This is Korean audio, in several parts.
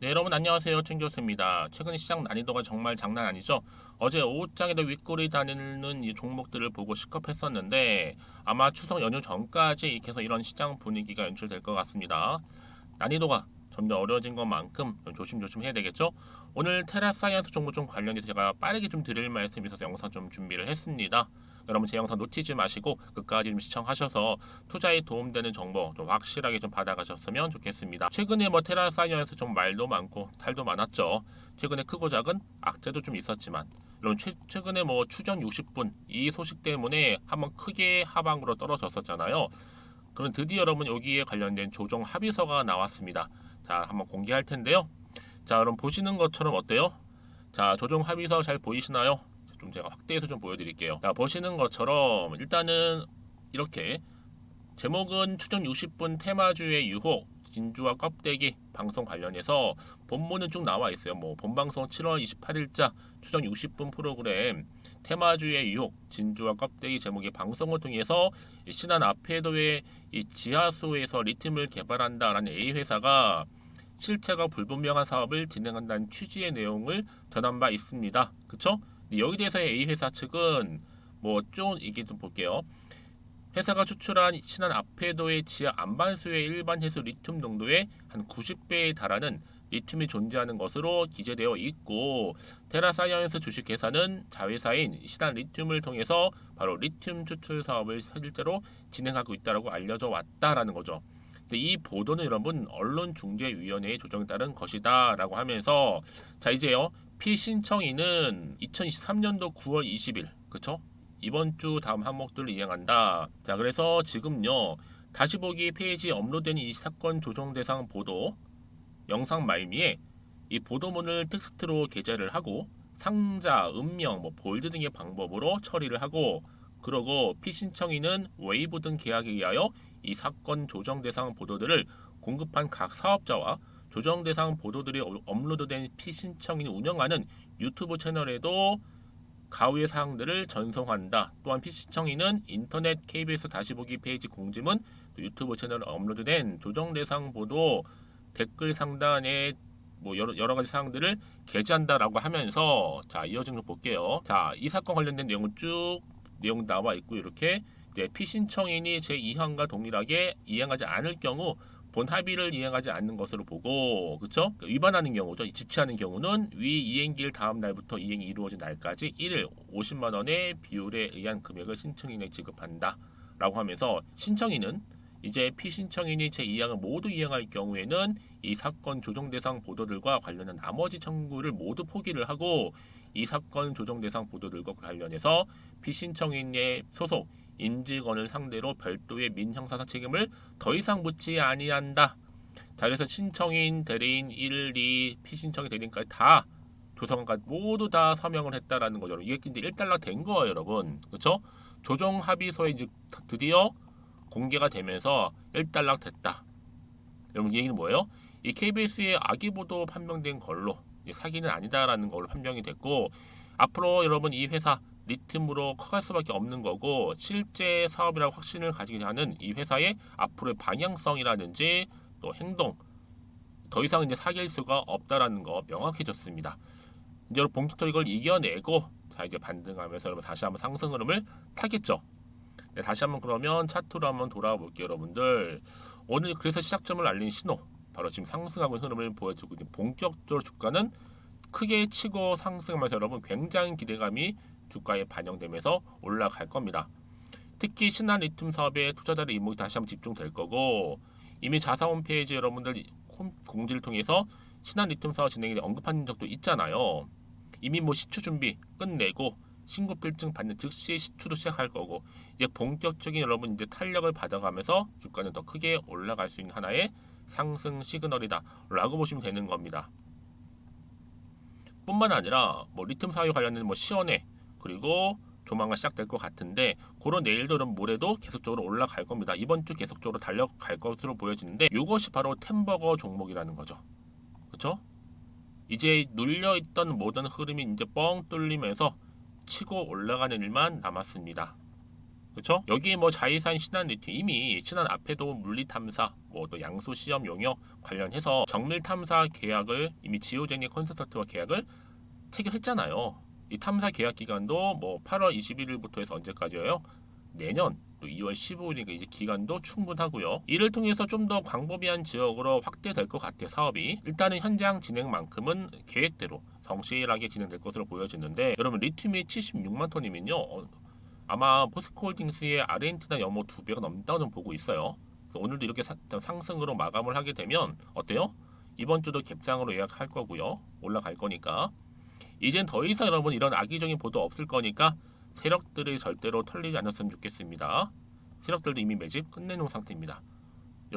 네, 여러분 안녕하세요. 춘 교수입니다. 최근 시장 난이도가 정말 장난 아니죠? 어제 오후장에도 윗골이 다니는 이 종목들을 보고 시겁했었는데 아마 추석 연휴 전까지 계속 이런 시장 분위기가 연출될 것 같습니다. 난이도가 점점 어려워진 것만큼 좀 조심조심 해야 되겠죠? 오늘 테라사이언스 종목 좀 관련해서 제가 빠르게 좀 드릴 말씀이 있어서 영상 좀 준비를 했습니다. 여러분 제 영상 놓치지 마시고 끝까지 좀 시청하셔서 투자에 도움되는 정보 좀 확실하게 좀 받아가셨으면 좋겠습니다. 최근에 뭐 테라사이언스 좀 말도 많고 탈도 많았죠. 최근에 크고 작은 악재도 좀 있었지만 여러분 최근에 뭐 추정 60분 이 소식 때문에 한번 크게 하방으로 떨어졌었잖아요. 그럼 드디어 여러분 여기에 관련된 조정 합의서가 나왔습니다. 자, 한번 공개할 텐데요. 자, 그럼 보시는 것처럼 어때요? 자, 조정 합의서 잘 보이시나요? 좀 제가 확대해서 좀 보여드릴게요. 자, 보시는 것처럼 일단은 이렇게 제목은 추정 60분 테마주의 유혹 진주와 껍데기 방송 관련해서 본문은 쭉 나와 있어요. 뭐 본방송 7월 28일자 추정 60분 프로그램 테마주의 유혹 진주와 껍데기 제목의 방송을 통해서 신한 아페도의 이 지하수에서 리튬을 개발한다라는 A 회사가 실체가 불분명한 사업을 진행한다는 취지의 내용을 전한 바 있습니다. 그쵸? 여기 대해서의 A 회사 측은 뭐 쭉 얘기 좀 볼게요. 회사가 추출한 신한 아페도의 지하 안반수의 일반 해수 리튬 농도의 한 90배에 달하는 리튬이 존재하는 것으로 기재되어 있고, 테라사이언스 주식회사는 자회사인 신한 리튬을 통해서 바로 리튬 추출 사업을 실제로 진행하고 있다고 알려져 왔다라는 거죠. 이 보도는 여러분 언론중재위원회의 조정에 따른 것이다라고 하면서, 자 이제요, 피신청인은 2023년도 9월 20일 그쵸? 이번 주 다음 항목들을 이행한다. 자, 그래서 지금요, 다시 보기 페이지에 업로드된 이 사건 조정 대상 보도 영상 말미에 이 보도문을 텍스트로 게재를 하고 상자, 음명, 뭐 볼드 등의 방법으로 처리를 하고, 그러고 피신청인은 웨이브 등 계약에 의하여 이 사건 조정 대상 보도들을 공급한 각 사업자와 조정 대상 보도들이 업로드된 피신청인이 운영하는 유튜브 채널에도 가후의 사항들을 전송한다. 또한 피시청인은 인터넷 KBS 다시 보기 페이지 공지문, 유튜브 채널에 업로드된 조정 대상 보도 댓글 상단에 뭐 여러 가지 사항들을 게재한다라고 하면서, 자 이어진 걸 볼게요. 자, 이 사건 관련된 내용은 쭉 내용 나와 있고, 이렇게 이제 피신청인이 제2항과 동일하게 이행하지 않을 경우 본 합의를 이행하지 않는 것으로 보고, 그쵸? 위반하는 경우죠. 지체하는 경우는 위 이행기일 다음 날부터 이행이 이루어진 날까지 1일 50만 원의 비율에 의한 금액을 신청인에 지급한다 라고 하면서, 신청인은 이제 피신청인이 제2항을 모두 이행할 경우에는 이 사건 조정 대상 보도들과 관련한 나머지 청구를 모두 포기를 하고, 이 사건 조정 대상 보도들과 관련해서 피신청인의 소속 임직원을 상대로 별도의 민형사상 책임을 더 이상 묻지 아니한다. 자, 그래서 신청인, 대리인 1, 2, 피신청인, 대리인까지 다 조성관까지 모두 다 서명을 했다라는 거죠. 이게 근데 일단락 된 거예요, 여러분. 그렇죠? 조정 합의서에 이제 드디어 공개가 되면서 일단락 됐다. 여러분 이 얘기는 뭐예요? 이 KBS의 악의 보도 판명된 걸로 사기는 아니다라는 걸로 판명이 됐고, 앞으로 여러분 이 회사 리튬으로 커갈 수밖에 없는 거고, 실제 사업이라고 확신을 가지게 하는 이 회사의 앞으로의 방향성이라든지 또 행동, 더 이상 이제 사귈 수가 없다라는 거 명확해졌습니다. 이제 여러분 본격적으로 이걸 이겨내고, 자 이제 반등하면서 여러분 다시 한번 상승 흐름을 타겠죠. 네, 다시 한번 그러면 차트로 한번 돌아와 볼게요, 여러분들. 오늘 그래서 시작점을 알린 신호, 바로 지금 상승하고 있는 흐름을 보여주고 있는, 본격적으로 주가는 크게 치고 상승하면서 여러분 굉장히 기대감이 주가에 반영되면서 올라갈 겁니다. 특히 신한 리튬 사업에 투자자들의 이목이 다시 한번 집중될 거고, 이미 자사 홈페이지 여러분들 공지를 통해서 신한 리튬 사업 진행에 대해 언급한 적도 있잖아요. 이미 뭐 시추 준비 끝내고 신고 필증 받는 즉시 시추도 시작할 거고, 이제 본격적인 여러분 이제 탄력을 받아가면서 주가는 더 크게 올라갈 수 있는 하나의 상승 시그널이다라고 보시면 되는 겁니다. 뿐만 아니라 뭐 리튬 사유 관련된 뭐 시연회, 그리고 조만간 시작될 것 같은데, 그런 내일도 모레도 계속적으로 올라갈 겁니다. 이번 주 계속적으로 달려갈 것으로 보여지는데, 이것이 바로 템버거 종목이라는 거죠. 그렇죠? 이제 눌려있던 모든 흐름이 이제 뻥 뚫리면서 치고 올라가는 일만 남았습니다. 그렇죠? 여기 뭐 자이산, 신한, 리튬 이미 신한 앞에도 물리 탐사, 뭐 또 양수 시험 용역 관련해서 정밀 탐사 계약을 이미 지오제니 컨설턴트와 계약을 체결했잖아요. 이 탐사 계약 기간도 뭐 8월 21일부터 해서 언제까지예요? 내년 또 2월 15일이니까 이제 기간도 충분하고요. 이를 통해서 좀 더 광범위한 지역으로 확대될 것 같아요. 사업이 일단은 현장 진행만큼은 계획대로 성실하게 진행될 것으로 보여지는데, 여러분 리튬이 76만 톤이면요, 아마 포스코홀딩스의 아르헨티나 염호 2배가 넘다고 보고 있어요. 그래서 오늘도 이렇게 상승으로 마감을 하게 되면 어때요? 이번 주도 갭상으로 예약할 거고요. 올라갈 거니까. 이젠 더 이상 여러분 이런 악의적인 보도 없을 거니까 세력들이 절대로 털리지 않았으면 좋겠습니다. 세력들도 이미 매집 끝내놓은 상태입니다.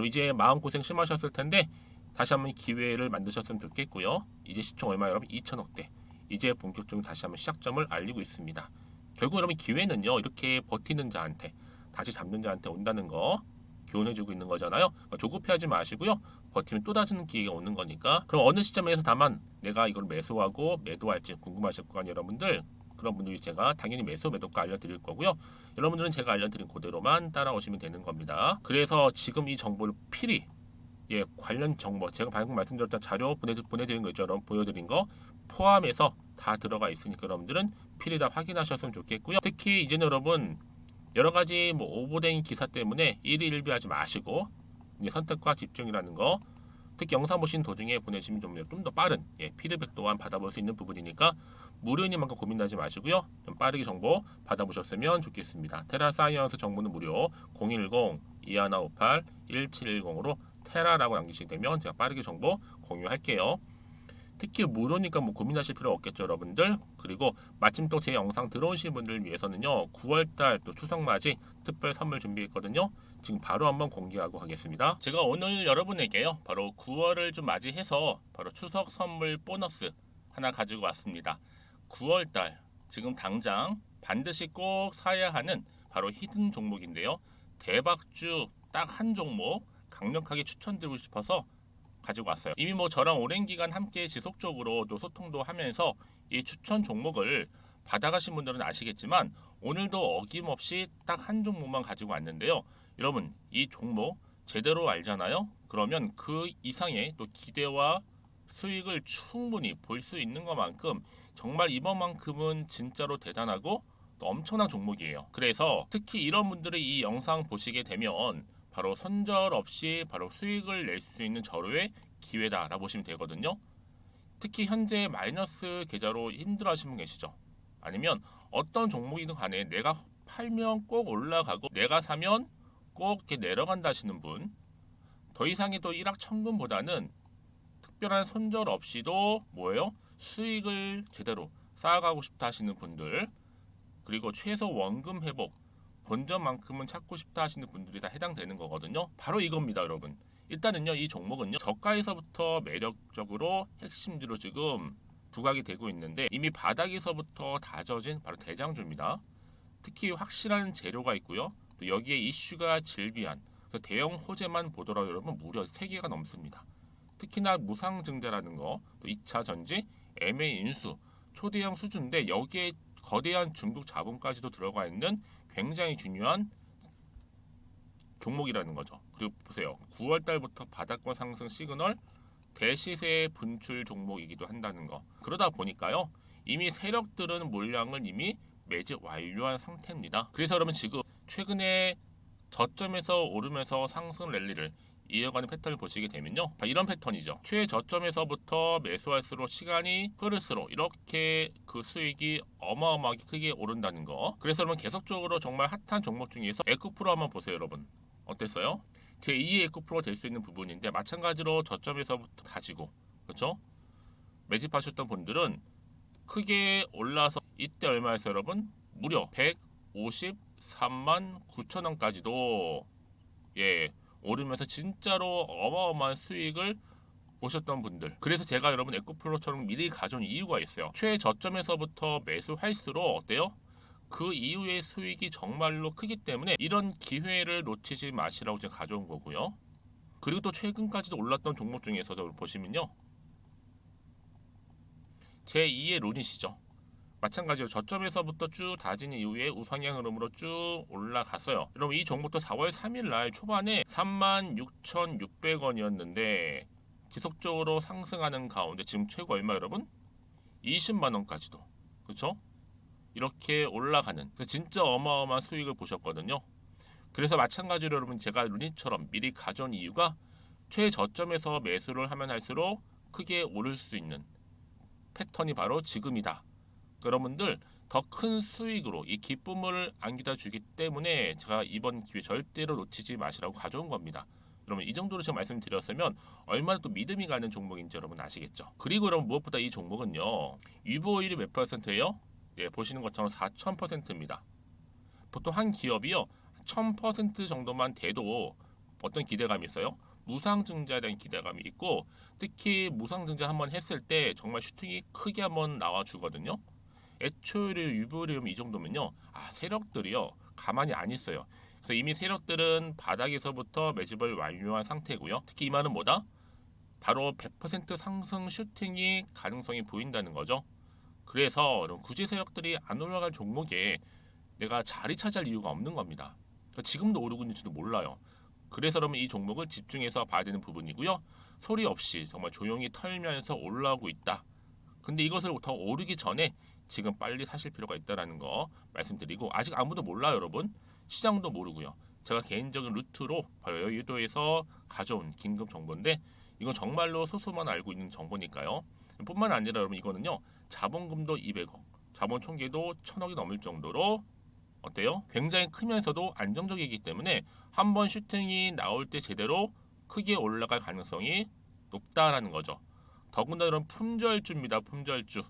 이제 마음고생 심하셨을 텐데 다시 한번 기회를 만드셨으면 좋겠고요. 이제 시총 얼마 여러분? 2천억대. 이제 본격적으로 다시 한번 시작점을 알리고 있습니다. 결국 여러분 기회는요, 이렇게 버티는 자한테, 다시 잡는 자한테 온다는 거 교훈해주고 있는 거잖아요. 그러니까 조급해하지 마시고요. 버티면 또 다른 기회가 오는 거니까. 그럼 어느 시점에서 다만 내가 이걸 매수하고 매도할지 궁금하실 거 아니에요, 여러분들. 그런 분들이 제가 당연히 매수 매도가 알려드릴 거고요. 여러분들은 제가 알려드린 그대로만 따라오시면 되는 겁니다. 그래서 지금 이 정보를 필히, 관련 정보 제가 방금 말씀드렸던 자료 보내드린 거 있죠, 여러분. 보여드린 거 포함해서 다 들어가 있으니까 여러분들은 필히 다 확인하셨으면 좋겠고요. 특히 이제는 여러분 여러 가지 뭐 오보된 기사 때문에 일희일비하지 마시고 이제 선택과 집중이라는 거, 특히 영상 보신 도중에 보내시면 좀 더 빠른 피드백 또한 받아볼 수 있는 부분이니까 무료이니만큼 고민하지 마시고요. 좀 빠르게 정보 받아보셨으면 좋겠습니다. 테라사이언스 정보는 무료 010-2158-1710으로 테라라고 남기시게 되면 제가 빠르게 정보 공유할게요. 특히 무료니까 뭐 고민하실 필요 없겠죠, 여러분들. 그리고 마침 또 제 영상 들어오신 분들 위해서는요, 9월달 또 추석맞이 특별 선물 준비했거든요. 지금 바로 한번 공개하고 가겠습니다. 제가 오늘 여러분에게요, 바로 9월을 좀 맞이해서 바로 추석 선물 보너스 하나 가지고 왔습니다. 9월달 지금 당장 반드시 꼭 사야 하는 바로 히든 종목인데요. 대박주 딱 한 종목 강력하게 추천드리고 싶어서 가지고 왔어요. 이미 뭐 저랑 오랜 기간 함께 지속적으로 또 소통도 하면서 이 추천 종목을 받아가신 분들은 아시겠지만 오늘도 어김없이 딱 한 종목만 가지고 왔는데요. 여러분 이 종목 제대로 알잖아요. 그러면 그 이상의 또 기대와 수익을 충분히 볼 수 있는 것만큼 정말 이번만큼은 진짜로 대단하고 또 엄청난 종목이에요. 그래서 특히 이런 분들이 이 영상 보시게 되면 바로 손절 없이 바로 수익을 낼 수 있는 절호의 기회다라고 보시면 되거든요. 특히 현재 마이너스 계좌로 힘들어하시는 분 계시죠? 아니면 어떤 종목이든 간에 내가 팔면 꼭 올라가고 내가 사면 꼭 이렇게 내려간다 하시는 분, 더 이상의 또 일확천금보다는 특별한 손절 없이도 뭐예요? 수익을 제대로 쌓아가고 싶다 하시는 분들, 그리고 최소 원금 회복 본전만큼은 찾고 싶다 하시는 분들이 다 해당되는 거거든요. 바로 이겁니다, 여러분. 일단은요, 이 종목은요, 저가에서부터 매력적으로 핵심주로 지금 부각이 되고 있는데 이미 바닥에서부터 다져진 바로 대장주입니다. 특히 확실한 재료가 있고요. 또 여기에 이슈가 질비한, 그래서 대형 호재만 보더라도 여러분 무려 3개가 넘습니다. 특히나 무상증자라는 거, 또 2차 전지, MA 인수, 초대형 수주인데 여기에 거대한 중국 자본까지도 들어가 있는 굉장히 중요한 종목이라는 거죠. 그리고 보세요. 9월 달부터 바닥권 상승 시그널, 대시세 분출 종목이기도 한다는 거. 그러다 보니까요. 이미 세력들은 물량을 이미 매집 완료한 상태입니다. 그래서 여러분 지금 최근에 저점에서 오르면서 상승 랠리를 이어가는 패턴을 보시게 되면요, 이런 패턴이죠. 최저점에서부터 매수할수록 시간이 흐를수록 이렇게 그 수익이 어마어마하게 크게 오른다는 거. 그래서 여러분 계속적으로 정말 핫한 종목 중에서 에코프로 한번 보세요, 여러분. 어땠어요? 제2의 에코프로가 될 수 있는 부분인데 마찬가지로 저점에서부터 가지고, 그렇죠? 매집하셨던 분들은 크게 올라서 이때 얼마였어요, 여러분? 무려 153만 9천 원까지도 오르면서 진짜로 어마어마한 수익을 보셨던 분들. 그래서 제가 여러분 에코프로처럼 미리 가져온 이유가 있어요. 최저점에서부터 매수할수록 어때요? 그 이후의 수익이 정말로 크기 때문에 이런 기회를 놓치지 마시라고 제가 가져온 거고요. 그리고 또 최근까지도 올랐던 종목 중에서도 보시면요, 제2의 룬이시죠. 마찬가지로 저점에서부터 쭉 다진 이후에 우상향 흐름으로 쭉 올라갔어요. 여러분 이 종목도 4월 3일 날 초반에 36,600원이었는데 지속적으로 상승하는 가운데 지금 최고 얼마 여러분? 20만 원까지도. 그렇죠? 이렇게 올라가는 진짜 어마어마한 수익을 보셨거든요. 그래서 마찬가지로 여러분 제가 루닛처럼 미리 가져온 이유가 최저점에서 매수를 하면 할수록 크게 오를 수 있는 패턴이 바로 지금이다. 여러분들 더 큰 수익으로 이 기쁨을 안겨다 주기 때문에 제가 이번 기회 절대로 놓치지 마시라고 가져온 겁니다. 여러분 이 정도로 제가 말씀드렸으면 얼마나 또 믿음이 가는 종목인지 여러분 아시겠죠? 그리고 여러분 무엇보다 이 종목은요. 유보율이 몇 %예요? 예, 보시는 것처럼 4,000%입니다. 보통 한 기업이요 1,000% 정도만 돼도 어떤 기대감이 있어요? 무상증자에 대한 기대감이 있고 특히 무상증자 한번 했을 때 정말 슈팅이 크게 한번 나와주거든요. 애초에 유보율이 이 정도면요, 세력들이요 가만히 안 있어요. 그래서 이미 세력들은 바닥에서부터 매집을 완료한 상태고요. 특히 이 말은 뭐다? 바로 100% 상승 슈팅이 가능성이 보인다는 거죠. 그래서 굳이 세력들이 안 올라갈 종목에 내가 자리 차지할 이유가 없는 겁니다. 지금도 오르고 있는지도 몰라요. 그래서 여러분 이 종목을 집중해서 봐야 되는 부분이고요. 소리 없이 정말 조용히 털면서 올라오고 있다. 근데 이것을 더 오르기 전에 지금 빨리 사실 필요가 있다는 거 말씀드리고 아직 아무도 몰라요 여러분. 시장도 모르고요. 제가 개인적인 루트로 바로 여의도에서 가져온 긴급 정보인데 이건 정말로 소수만 알고 있는 정보니까요. 뿐만 아니라 여러분 이거는요. 자본금도 200억, 자본 총계도 1,000억이 넘을 정도로 어때요? 굉장히 크면서도 안정적이기 때문에 한번 슈팅이 나올 때 제대로 크게 올라갈 가능성이 높다라는 거죠. 더군다나 이런 품절주입니다. 품절주.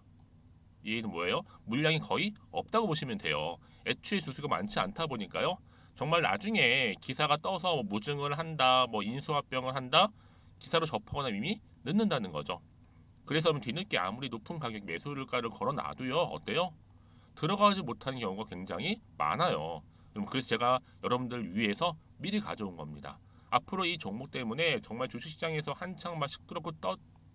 이는 뭐예요? 물량이 거의 없다고 보시면 돼요. 애초에 수수가 많지 않다 보니까요. 정말 나중에 기사가 떠서 무증을 한다, 인수합병을 한다, 기사로 접하거나 이미 늦는다는 거죠. 그래서 뒤늦게 아무리 높은 가격 매수가를 걸어놔도요. 어때요? 들어가지 못하는 경우가 굉장히 많아요. 그래서 제가 여러분들 위해서 미리 가져온 겁니다. 앞으로 이 종목 때문에 정말 주식시장에서 한창 막 시끄럽고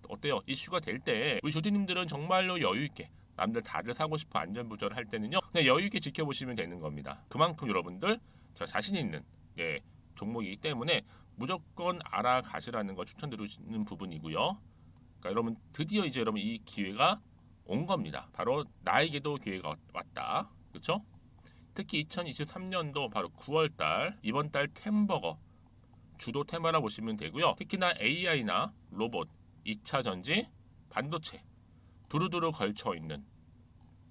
어때요? 이슈가 될 때 우리 주주님들은 정말로 여유 있게 남들 다들 사고 싶어 안전부절 할 때는요. 그냥 여유 있게 지켜보시면 되는 겁니다. 그만큼 여러분들 제가 자신 있는 종목이기 때문에 무조건 알아가시라는 걸 추천드리는 부분이고요. 그러니까 여러분 드디어 이제 여러분 이 기회가 온 겁니다. 바로 나에게도 기회가 왔다. 그렇죠? 특히 2023년도 바로 9월달 이번 달 템버거 주도 테마라 보시면 되고요. 특히나 AI나 로봇, 2차 전지, 반도체 두루두루 걸쳐 있는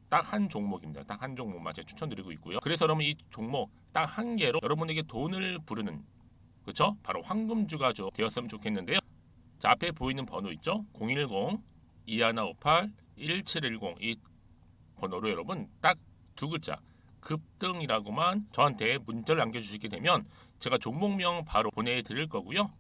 딱 한 종목입니다. 딱 한 종목만 제가 추천드리고 있고요. 그래서 여러분 이 종목 딱 한 개로 여러분에게 돈을 부르는 그렇죠? 바로 황금주가 되었으면 좋겠는데요. 자, 앞에 보이는 번호 있죠? 010-2158-1710 이 번호로 여러분 딱 두 글자 급등이라고만 저한테 문자를 남겨주시게 되면 제가 종목명 바로 보내드릴 거고요.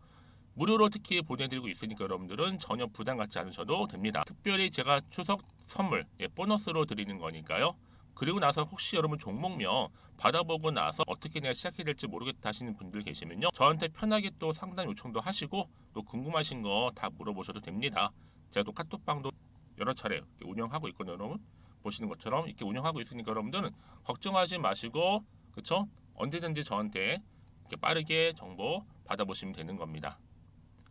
무료로 특히 보내드리고 있으니까 여러분들은 전혀 부담 갖지 않으셔도 됩니다. 특별히 제가 추석 선물 보너스로 드리는 거니까요. 그리고 나서 혹시 여러분 종목명 받아보고 나서 어떻게 내가 시작해야 될지 모르겠다 하시는 분들 계시면요. 저한테 편하게 또 상담 요청도 하시고 또 궁금하신 거 다 물어보셔도 됩니다. 제가 또 카톡방도 여러 차례 운영하고 있거든요. 여러분 보시는 것처럼 이렇게 운영하고 있으니까 여러분들은 걱정하지 마시고 그쵸? 언제든지 저한테 이렇게 빠르게 정보 받아보시면 되는 겁니다.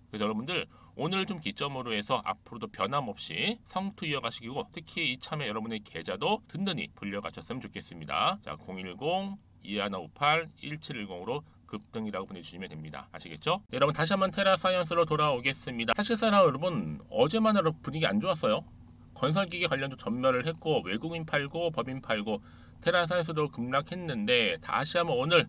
그래서 여러분들 오늘 좀 기점으로 해서 앞으로도 변함없이 성투 이어가시고 특히 이참에 여러분의 계좌도 든든히 불려가셨으면 좋겠습니다. 자, 010-2158-1710으로 급등이라고 보내주시면 됩니다. 아시겠죠? 네, 여러분 다시 한번 테라사이언스로 돌아오겠습니다. 사실상 여러분 어제만 해도 분위기 안 좋았어요. 건설기계 관련주 전멸을 했고 외국인 팔고 법인 팔고 테라사이언스도 급락했는데 다시 한번 오늘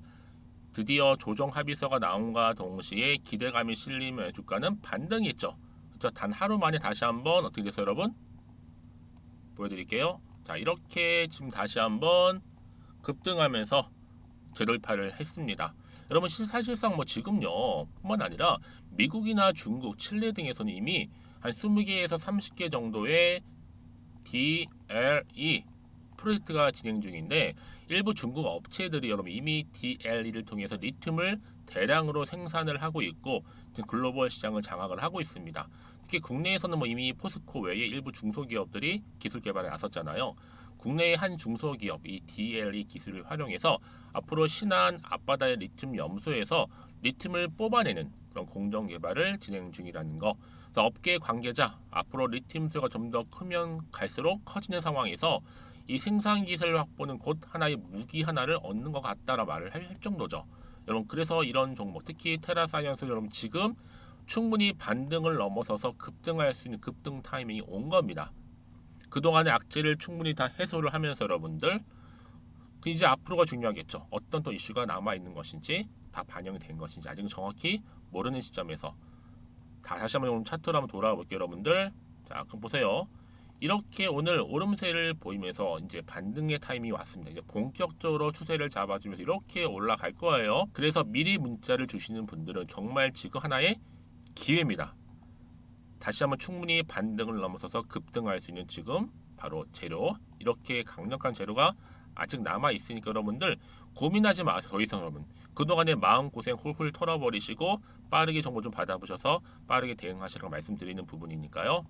드디어 조정 합의서가 나온과 동시에 기대감이 실리며 주가는 반등했죠. 그렇죠? 단 하루 만에 다시 한번 어떻게 됐어요, 여러분? 보여드릴게요. 자, 이렇게 지금 다시 한번 급등하면서 재돌파를 했습니다. 여러분 사실상 지금요 뿐만 아니라 미국이나 중국, 칠레 등에서는 이미 한 20개에서 30개 정도의 DLE 프로젝트가 진행 중인데 일부 중국 업체들이 여러분 이미 DLE를 통해서 리튬을 대량으로 생산을 하고 있고 지금 글로벌 시장을 장악을 하고 있습니다. 특히 국내에서는 이미 포스코 외에 일부 중소기업들이 기술 개발에 나섰잖아요. 국내의 한 중소기업 이 DLE 기술을 활용해서 앞으로 신한 앞바다의 리튬 염소에서 리튬을 뽑아내는 그런 공정 개발을 진행 중이라는 거. 그래서 업계 관계자 앞으로 리튬 수요가 좀 더 크면 갈수록 커지는 상황에서 이 생산 기술 확보는 곧 하나의 무기 하나를 얻는 것 같다라 말을 할 정도죠. 여러분 그래서 이런 종목 특히 테라사이언스 여러분 지금 충분히 반등을 넘어서서 급등할 수 있는 급등 타이밍이 온 겁니다. 그동안의 악재를 충분히 다 해소를 하면서 여러분들 이제 앞으로가 중요하겠죠. 어떤 또 이슈가 남아 있는 것인지 다 반영이 된 것인지 아직은 정확히 모르는 시점에서 다시 한번 차트로 한번 돌아와 볼게요, 여러분들. 자, 그럼 보세요. 이렇게 오늘 오름세를 보이면서 이제 반등의 타이밍이 왔습니다. 이제 본격적으로 추세를 잡아주면서 이렇게 올라갈 거예요. 그래서 미리 문자를 주시는 분들은 정말 지금 하나의 기회입니다. 다시 한번 충분히 반등을 넘어서서 급등할 수 있는 지금 바로 재료, 이렇게 강력한 재료가 아직 남아 있으니까 여러분들 고민하지 마세요. 더 이상 여러분 그동안의 마음고생 훌훌 털어버리시고 빠르게 정보 좀 받아보셔서 빠르게 대응하시라고 말씀드리는 부분이니까요.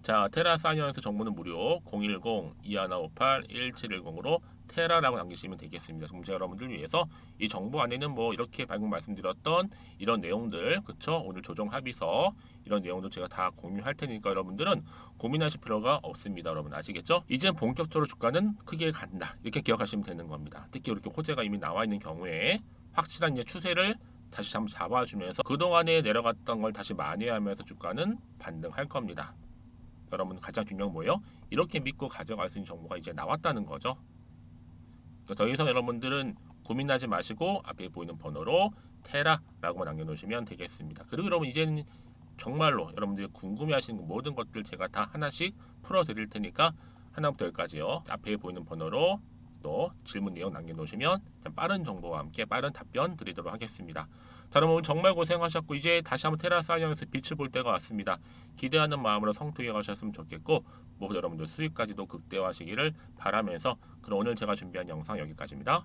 자, 테라사이언스 정보는 무료 010-2158-1710으로 테라라고 남기시면 되겠습니다. 정자 여러분들 위해서 이 정보 안에는 뭐 이렇게 방금 말씀드렸던 이런 내용들, 그쵸? 오늘 조정 합의서 이런 내용도 제가 다 공유할 테니까 여러분들은 고민하실 필요가 없습니다. 여러분 아시겠죠? 이제 본격적으로 주가는 크게 간다. 이렇게 기억하시면 되는 겁니다. 특히 이렇게 호재가 이미 나와 있는 경우에 확실한 이제 추세를 다시 한번 잡아주면서 그동안에 내려갔던 걸 다시 만회하면서 주가는 반등할 겁니다. 여러분 가장 중요한 건 뭐예요? 이렇게 믿고 가져갈 수 있는 정보가 이제 나왔다는 거죠. 더 이상 여러분들은 고민하지 마시고 앞에 보이는 번호로 테라라고 남겨놓으시면 되겠습니다. 그리고 여러분 이제는 정말로 여러분들이 궁금해하시는 모든 것들 제가 다 하나씩 풀어드릴 테니까 하나부터 열까지요. 앞에 보이는 번호로 또 질문 내용 남겨놓으시면 빠른 정보와 함께 빠른 답변 드리도록 하겠습니다. 자, 여러분 오늘 정말 고생하셨고 이제 다시 한번 테라사이언스 빛을 볼 때가 왔습니다. 기대하는 마음으로 성투해 가셨으면 좋겠고 뭐 여러분들 수익까지도 극대화하시기를 바라면서 그럼 오늘 제가 준비한 영상 여기까지입니다.